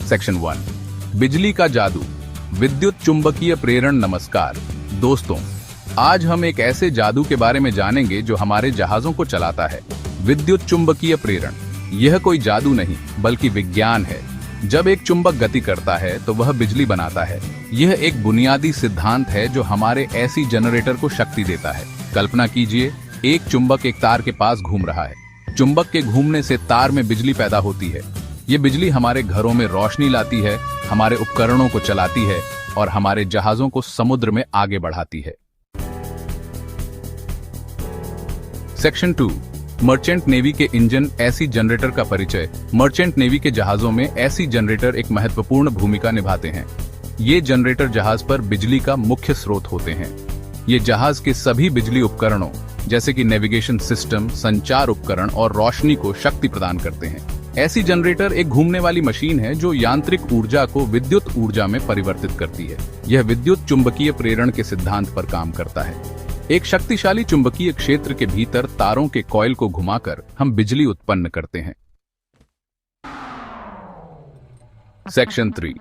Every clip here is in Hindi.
सेक्शन 1 बिजली का जादू, विद्युत चुंबकीय प्रेरण। नमस्कार दोस्तों, आज हम एक ऐसे जादू के बारे में जानेंगे जो हमारे जहाजों को चलाता है, विद्युत चुंबकीय प्रेरण। यह कोई जादू नहीं बल्कि विज्ञान है। जब एक चुंबक गति करता है तो वह बिजली बनाता है। यह एक बुनियादी सिद्धांत है जो हमारे एसी जनरेटर को शक्ति देता है। कल्पना कीजिए, एक चुंबक एक तार के पास घूम रहा है। चुंबक के घूमने से तार में बिजली पैदा होती है। ये बिजली हमारे घरों में रोशनी लाती है, हमारे उपकरणों को चलाती है और हमारे जहाजों को समुद्र में आगे बढ़ाती है। सेक्शन 2 मर्चेंट नेवी के इंजन एसी जनरेटर का परिचय। मर्चेंट नेवी के जहाजों में एसी जनरेटर एक महत्वपूर्ण भूमिका निभाते हैं। ये जनरेटर जहाज पर बिजली का मुख्य स्रोत होते हैं। ये जहाज के सभी बिजली उपकरणों जैसे कि नेविगेशन सिस्टम, संचार उपकरण और रोशनी को शक्ति प्रदान करते हैं। एसी जनरेटर एक घूमने वाली मशीन है जो यांत्रिक ऊर्जा को विद्युत ऊर्जा में परिवर्तित करती है। यह विद्युत चुंबकीय प्रेरण के सिद्धांत पर काम करता है। एक शक्तिशाली चुंबकीय क्षेत्र के भीतर तारों के कॉइल को घुमाकर हम बिजली उत्पन्न करते हैं। सेक्शन 3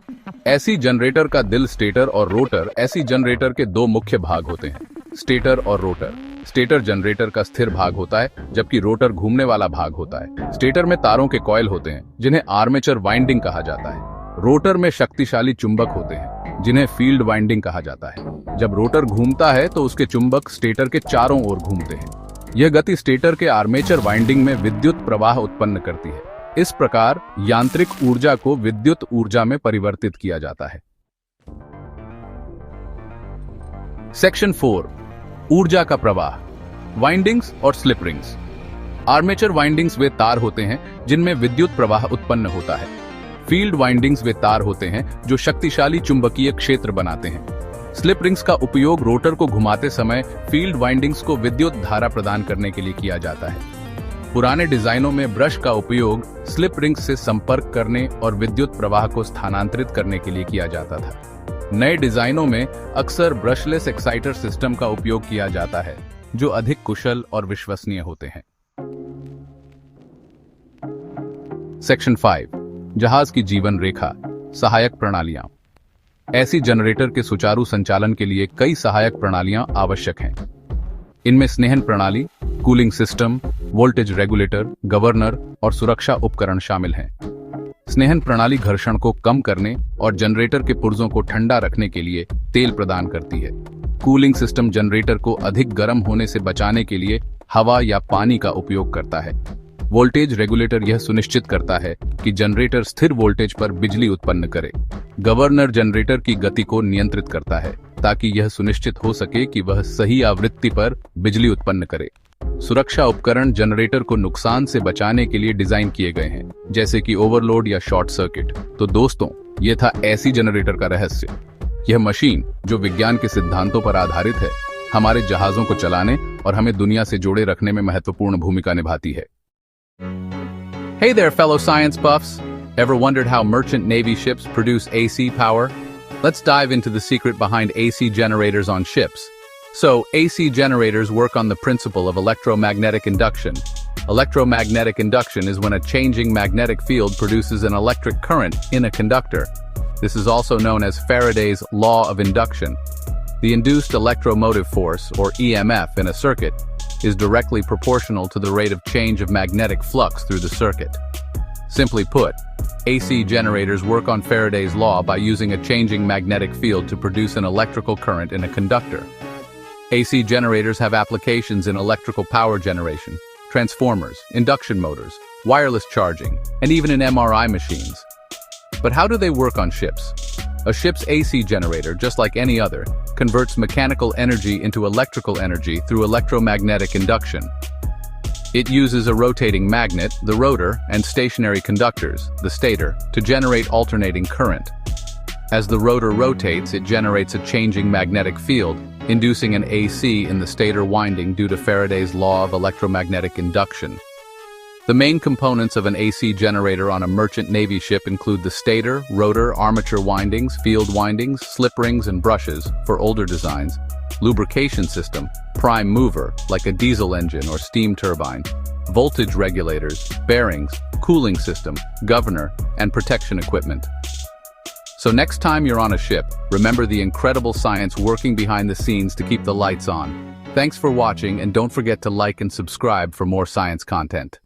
एसी जनरेटर का दिल स्टेटर और रोटर। एसी जनरेटर के दो मुख्य भाग होते हैं, स्टेटर और रोटर। स्टेटर जनरेटर का स्थिर भाग होता है जबकि रोटर घूमने वाला भाग होता है। स्टेटर में तारों के कॉइल होते हैं जिन्हें आर्मेचर वाइंडिंग कहा जाता है। रोटर में शक्तिशाली चुंबक होते हैं जिन्हें फील्ड वाइंडिंग कहा जाता है। जब रोटर घूमता है तो उसके चुंबक स्टेटर के चारों ओर घूमते हैं। यह गति स्टेटर के आर्मेचर वाइंडिंग में विद्युत प्रवाह उत्पन्न करती है। इस प्रकार यांत्रिक ऊर्जा को विद्युत ऊर्जा में परिवर्तित किया जाता है। सेक्शन 4 ऊर्जा का प्रवाह, वाइंडिंग्स और स्लिप रिंग्स। आर्मेचर वाइंडिंग्स वे तार होते हैं जिनमें विद्युत प्रवाह उत्पन्न होता है। फील्ड वाइंडिंग्स वे तार होते हैं जो शक्तिशाली चुंबकीय क्षेत्र बनाते हैं। स्लिप रिंग्स का उपयोग रोटर को घुमाते समय फील्ड वाइंडिंग्स को विद्युत धारा प्रदान करने के लिए किया जाता है। पुराने डिजाइनों में ब्रश का उपयोग स्लिप रिंग्स से संपर्क करने और विद्युत प्रवाह को स्थानांतरित करने के लिए किया जाता था। नए डिजाइनों में अक्सर ब्रशलेस एक्साइटर सिस्टम का उपयोग किया जाता है जो अधिक कुशल और विश्वसनीय होते हैं। सेक्शन 5 जहाज की जीवन रेखा, सहायक प्रणालियां। एसी जनरेटर के सुचारू संचालन के लिए कई सहायक प्रणालियां आवश्यक हैं। इनमें स्नेहन प्रणाली, cooling system, voltage regulator, governor और सुरक्षा उपकरण शामिल हैं। स्नेहन प्रणाली घर्षण को कम करने और जनरेटर के पुर्जों को ठंडा रखने के लिए तेल प्रदान करती है। कूलिंग सिस्टम जनरेटर को अधिक गर्म होने से बचाने के लिए हवा या पानी का उपयोग करता है। वोल्टेज रेगुलेटर यह सुनिश्चित करता है कि जनरेटर स्थिर वोल्टेज पर बिजली उत्पन्न करे। गवर्नर जनरेटर की गति को नियंत्रित करता है ताकि यह सुनिश्चित हो सके कि वह सही आवृत्ति पर बिजली उत्पन्न करे। सुरक्षा उपकरण जनरेटर को नुकसान से बचाने के लिए डिजाइन किए गए हैं, जैसे कि ओवरलोड या शॉर्ट सर्किट। तो दोस्तों, यह था एसी जनरेटर का रहस्य। यह मशीन जो विज्ञान के सिद्धांतों पर आधारित है, हमारे जहाजों को चलाने और हमें दुनिया से जोड़े रखने में महत्वपूर्ण भूमिका निभाती है। Hey there, fellow science buffs! Ever wondered how merchant Navy ships produce AC power? Let's dive into the secret behind AC generators on ships. So, AC generators work on the principle of electromagnetic induction. Electromagnetic induction is when a changing magnetic field produces an electric current in a conductor. This is also known as Faraday's law of induction. The induced electromotive force, or EMF, in a circuit is directly proportional to the rate of change of magnetic flux through the circuit. Simply put, AC generators work on Faraday's law by using a changing magnetic field to produce an electrical current in a conductor. AC generators have applications in electrical power generation, transformers, induction motors, wireless charging, and even in MRI machines. But how do they work on ships? A ship's AC generator, just like any other, converts mechanical energy into electrical energy through electromagnetic induction. It uses a rotating magnet, the rotor, and stationary conductors, the stator, to generate alternating current. As the rotor rotates, it generates a changing magnetic field, inducing an AC in the stator winding due to Faraday's law of electromagnetic induction. The main components of an AC generator on a merchant Navy ship include the stator, rotor, armature windings, field windings, slip rings, and brushes for older designs, lubrication system, prime mover, like a diesel engine or steam turbine, voltage regulators, bearings, cooling system, governor, and protection equipment. So next time you're on a ship, remember the incredible science working behind the scenes to keep the lights on. Thanks for watching, and don't forget to like and subscribe for more science content.